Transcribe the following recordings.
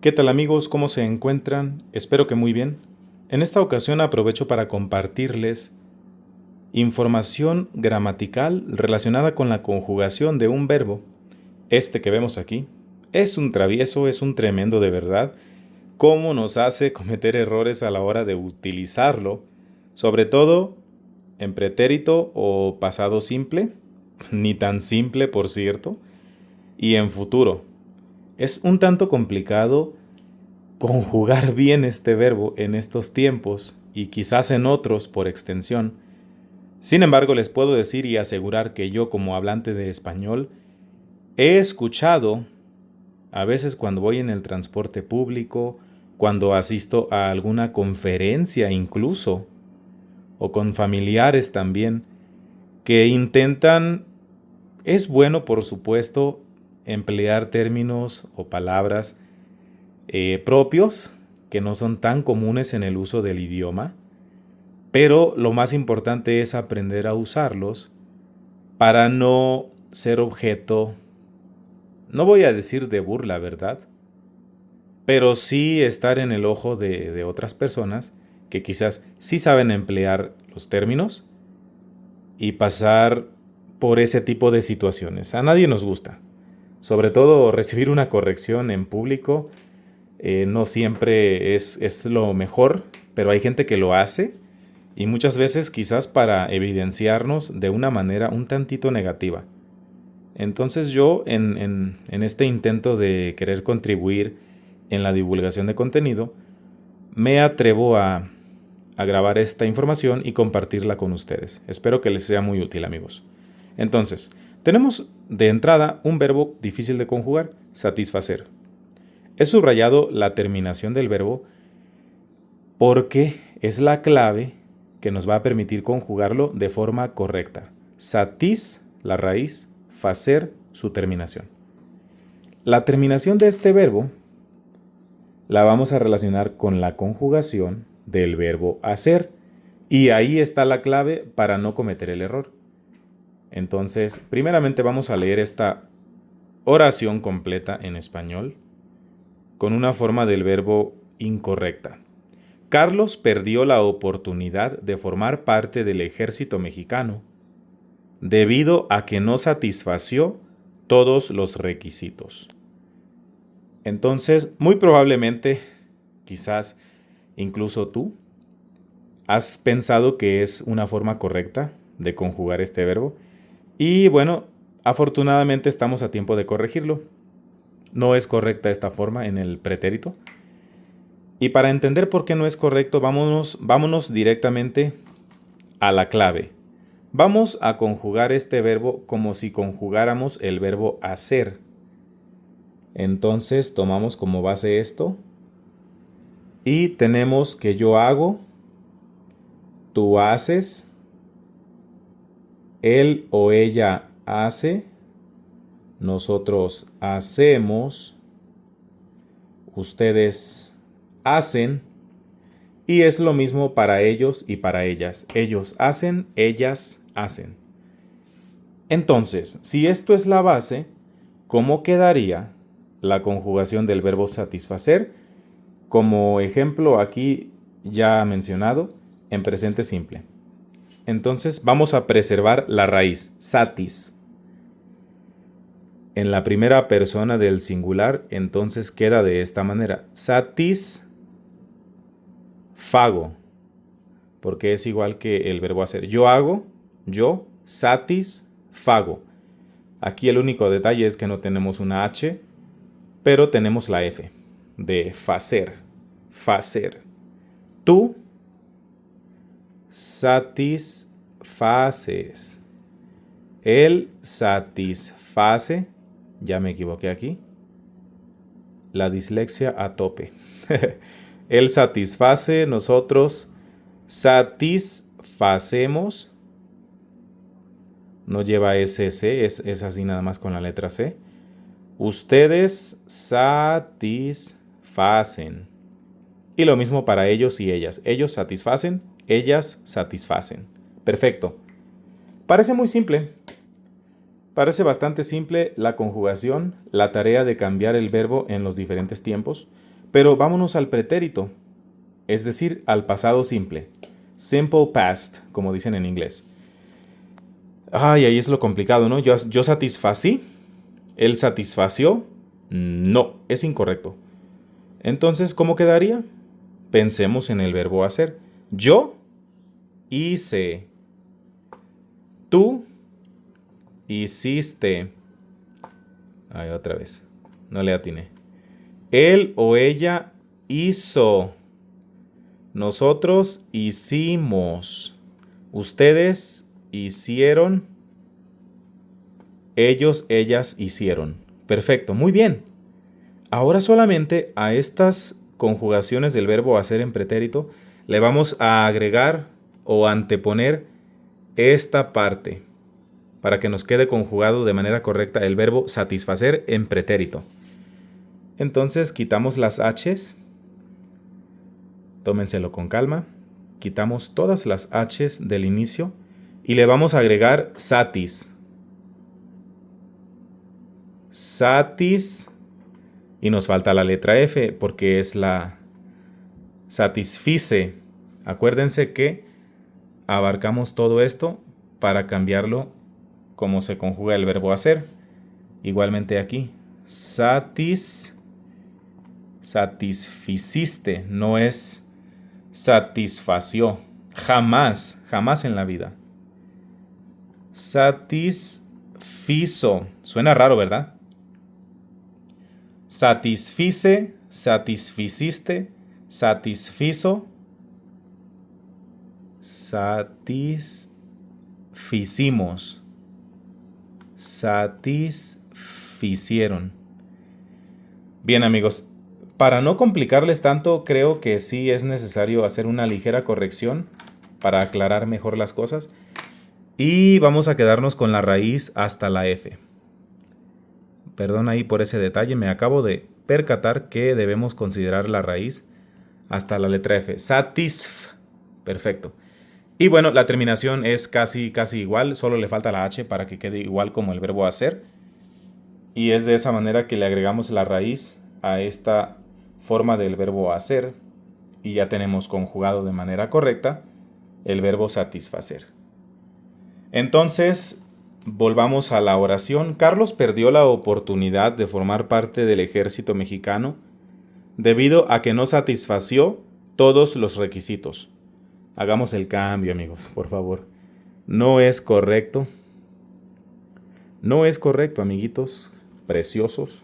¿Qué tal amigos? ¿Cómo se encuentran? Espero que muy bien. En esta ocasión aprovecho para compartirles información gramatical relacionada con la conjugación de un verbo. Este que vemos aquí es un travieso, es un tremendo de verdad. Cómo nos hace cometer errores a la hora de utilizarlo, sobre todo en pretérito o pasado simple, ni tan simple por cierto, y en futuro. Es un tanto complicado conjugar bien este verbo en estos tiempos y quizás en otros por extensión. Sin embargo, les puedo decir y asegurar que yo, como hablante de español, he escuchado, a veces cuando voy en el transporte público, cuando asisto a alguna conferencia incluso, o con familiares también, que intentan, es bueno por supuesto, emplear términos o palabras propios que no son tan comunes en el uso del idioma, pero lo más importante es aprender a usarlos para no ser objeto, no voy a decir de burla, ¿verdad? Pero sí estar en el ojo de otras personas que quizás sí saben emplear los términos y pasar por ese tipo de situaciones. A nadie nos gusta. Sobre todo recibir una corrección en público no siempre es lo mejor, pero hay gente que lo hace y muchas veces quizás para evidenciarnos de una manera un tantito negativa. Entonces yo en este intento de querer contribuir en la divulgación de contenido, me atrevo a grabar esta información y compartirla con ustedes. Espero que les sea muy útil, amigos. Entonces, tenemos de entrada un verbo difícil de conjugar, satisfacer. He subrayado la terminación del verbo porque es la clave que nos va a permitir conjugarlo de forma correcta. Satis, la raíz, facer, su terminación. La terminación de este verbo la vamos a relacionar con la conjugación del verbo hacer. Y ahí está la clave para no cometer el error. Entonces, primeramente vamos a leer esta oración completa en español con una forma del verbo incorrecta. Carlos perdió la oportunidad de formar parte del ejército mexicano debido a que no satisfació todos los requisitos. Entonces, muy probablemente, quizás incluso tú, has pensado que es una forma correcta de conjugar este verbo. Y bueno, afortunadamente estamos a tiempo de corregirlo. No es correcta esta forma en el pretérito. Y para entender por qué no es correcto, vámonos directamente a la clave. Vamos a conjugar este verbo como si conjugáramos el verbo hacer. Entonces tomamos como base esto y tenemos que yo hago, tú haces, él o ella hace, nosotros hacemos, ustedes hacen, y es lo mismo para ellos y para ellas. Ellos hacen, ellas hacen. Entonces, si esto es la base, ¿cómo quedaría la conjugación del verbo satisfacer? Como ejemplo aquí ya mencionado, en presente simple. Entonces vamos a preservar la raíz, satis. En la primera persona del singular, entonces queda de esta manera, satisfago, porque es igual que el verbo hacer. Yo hago, yo satisfago. Aquí el único detalle es que no tenemos una H, pero tenemos la F de facer, facer. Tú satisfaces. Él satisface. Ya me equivoqué aquí. La dislexia a tope. Él satisface, nosotros satisfacemos. No lleva SC, es así nada más con la letra C. Ustedes satisfacen. Y lo mismo para ellos y ellas. Ellos satisfacen, ellas satisfacen. Perfecto. Parece muy simple. Parece bastante simple la conjugación, la tarea de cambiar el verbo en los diferentes tiempos, Pero vámonos al pretérito, es decir, al pasado simple. Simple past, como dicen en inglés. Ay, ahí es lo complicado, ¿no? Yo satisfací, él satisfació. No, es incorrecto. Entonces, ¿cómo quedaría? Pensemos en el verbo hacer. Yo hice. Tú hiciste. Ay, otra vez. No le atiné. Él o ella hizo. Nosotros hicimos. Ustedes hicieron. Ellos, ellas hicieron. Perfecto, muy bien. Ahora solamente a estas conjugaciones del verbo hacer en pretérito le vamos a agregar o anteponer esta parte para que nos quede conjugado de manera correcta el verbo satisfacer en pretérito. Entonces quitamos las H's. Tómenselo con calma. Quitamos todas las H's del inicio y le vamos a agregar satis. Satis. Y nos falta la letra F porque es la satisfice. Acuérdense que abarcamos todo esto para cambiarlo como se conjuga el verbo hacer. Igualmente aquí. Satisficiste. No es satisfació. Jamás, jamás en la vida. Satisfizo. Suena raro, ¿verdad? Satisfice, satisficiste, satisfizo, satisficimos, satisficieron. Bien, amigos, para no complicarles tanto, creo que sí es necesario hacer una ligera corrección para aclarar mejor las cosas. Y vamos a quedarnos con la raíz hasta la F. Perdón ahí por ese detalle, me acabo de percatar que debemos considerar la raíz hasta la letra F. Satisf. Perfecto. Y bueno, la terminación es casi igual, solo le falta la H para que quede igual como el verbo hacer. Y es de esa manera que le agregamos la raíz a esta forma del verbo hacer. Y ya tenemos conjugado de manera correcta el verbo satisfacer. Entonces, volvamos a la oración. Carlos perdió la oportunidad de formar parte del ejército mexicano debido a que no satisfació todos los requisitos. Hagamos el cambio, amigos, por favor. No es correcto. No es correcto, amiguitos preciosos.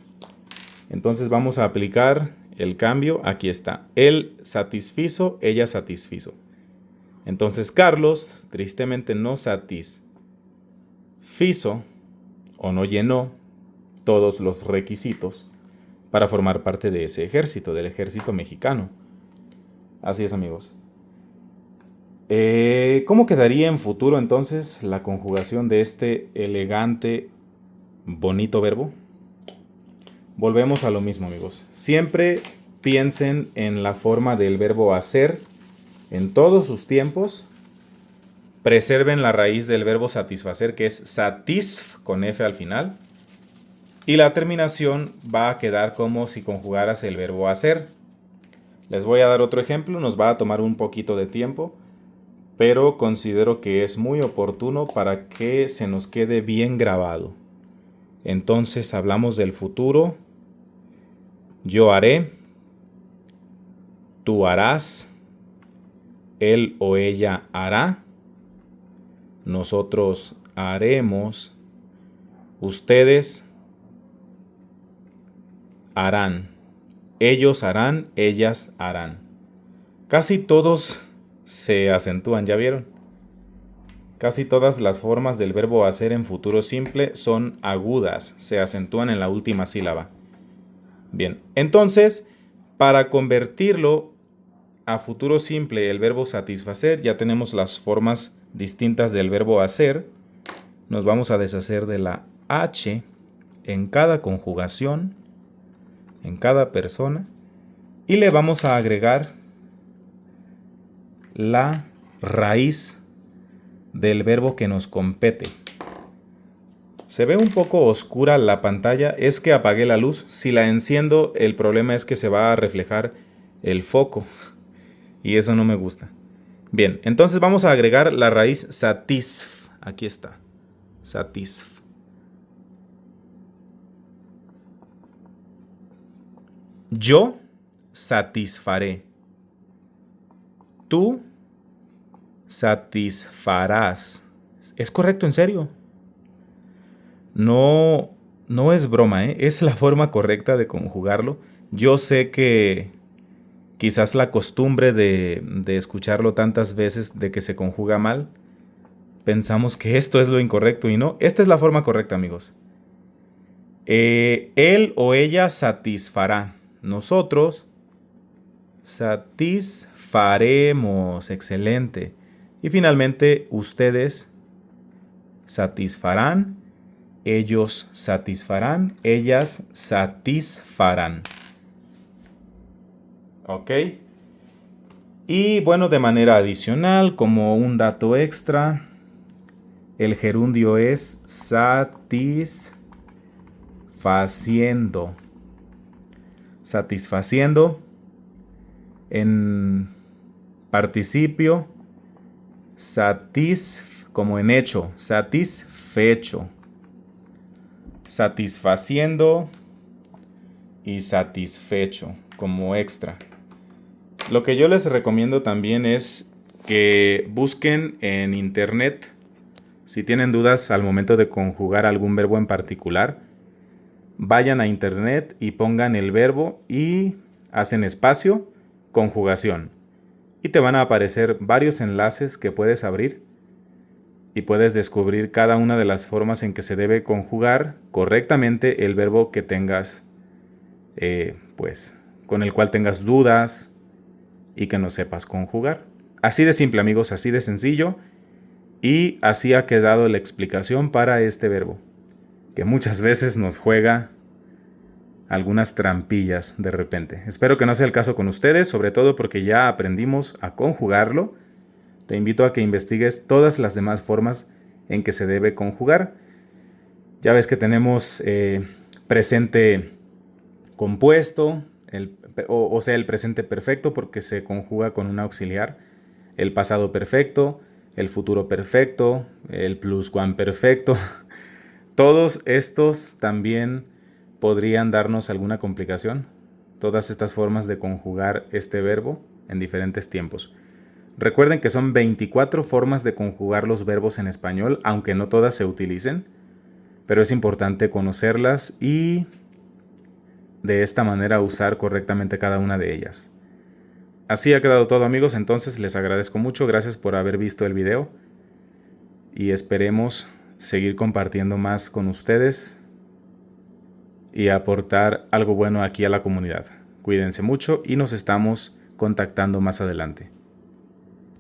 Entonces vamos a aplicar el cambio. Aquí está. Él satisfizo, ella satisfizo. Entonces Carlos tristemente no satisfizo o no llenó todos los requisitos para formar parte de ese ejército, del ejército mexicano. Así es, amigos. ¿Cómo quedaría en futuro entonces la conjugación de este elegante, bonito verbo? Volvemos a lo mismo, amigos. Siempre piensen en la forma del verbo hacer en todos sus tiempos. Preserven la raíz del verbo satisfacer, que es satisf, con F al final. Y la terminación va a quedar como si conjugaras el verbo hacer. Les voy a dar otro ejemplo, nos va a tomar un poquito de tiempo, pero considero que es muy oportuno para que se nos quede bien grabado. Entonces hablamos del futuro. Yo haré, tú harás, él o ella hará, nosotros haremos, ustedes harán, ellos harán, ellas harán. Casi todos se acentúan, ¿ya vieron? Casi todas las formas del verbo hacer en futuro simple son agudas, se acentúan en la última sílaba. Bien, entonces, para convertirlo a futuro simple, el verbo satisfacer, ya tenemos las formas distintas del verbo hacer. Nos vamos a deshacer de la H en cada conjugación, en cada persona, y le vamos a agregar la raíz del verbo que nos compete. Se ve un poco oscura la pantalla, es que apagué la luz. Si la enciendo, el problema es que se va a reflejar el foco y eso no me gusta. Bien, entonces vamos a agregar la raíz satisf. Aquí está, satisf. Yo satisfaré. Tú satisfarás. ¿Es correcto, en serio? No, no es broma, ¿eh? Es la forma correcta de conjugarlo. Yo sé que quizás la costumbre de escucharlo tantas veces de que se conjuga mal, pensamos que esto es lo incorrecto y no. Esta es la forma correcta, amigos. Él o ella satisfará. Nosotros satisfaremos. Excelente. Y finalmente, ustedes satisfarán. Ellos satisfarán. Ellas satisfarán. ¿Ok? Y bueno, de manera adicional, como un dato extra, el gerundio es satisfaciendo. Satisfaciendo. En participio, como en hecho, satisfecho. Satisfaciendo y satisfecho como extra. Lo que yo les recomiendo también es que busquen en internet, si tienen dudas al momento de conjugar algún verbo en particular, vayan a internet y pongan el verbo y hacen espacio, conjugación. Y te van a aparecer varios enlaces que puedes abrir y puedes descubrir cada una de las formas en que se debe conjugar correctamente el verbo que tengas, pues, con el cual tengas dudas y que no sepas conjugar. Así de simple, amigos, así de sencillo. Y así ha quedado la explicación para este verbo, que muchas veces nos juega algunas trampillas de repente. Espero que no sea el caso con ustedes, sobre todo porque ya aprendimos a conjugarlo. Te invito a que investigues todas las demás formas en que se debe conjugar. Ya ves que tenemos presente compuesto, o sea, el presente perfecto porque se conjuga con un auxiliar, el pasado perfecto, el futuro perfecto, el pluscuamperfecto. Todos estos también podrían darnos alguna complicación. Todas estas formas de conjugar este verbo en diferentes tiempos. Recuerden que son 24 formas de conjugar los verbos en español, aunque no todas se utilicen, pero es importante conocerlas y de esta manera usar correctamente cada una de ellas. Así ha quedado todo, amigos, entonces les agradezco mucho, gracias por haber visto el video y esperemos seguir compartiendo más con ustedes y aportar algo bueno aquí a la comunidad. Cuídense mucho y nos estamos contactando más adelante.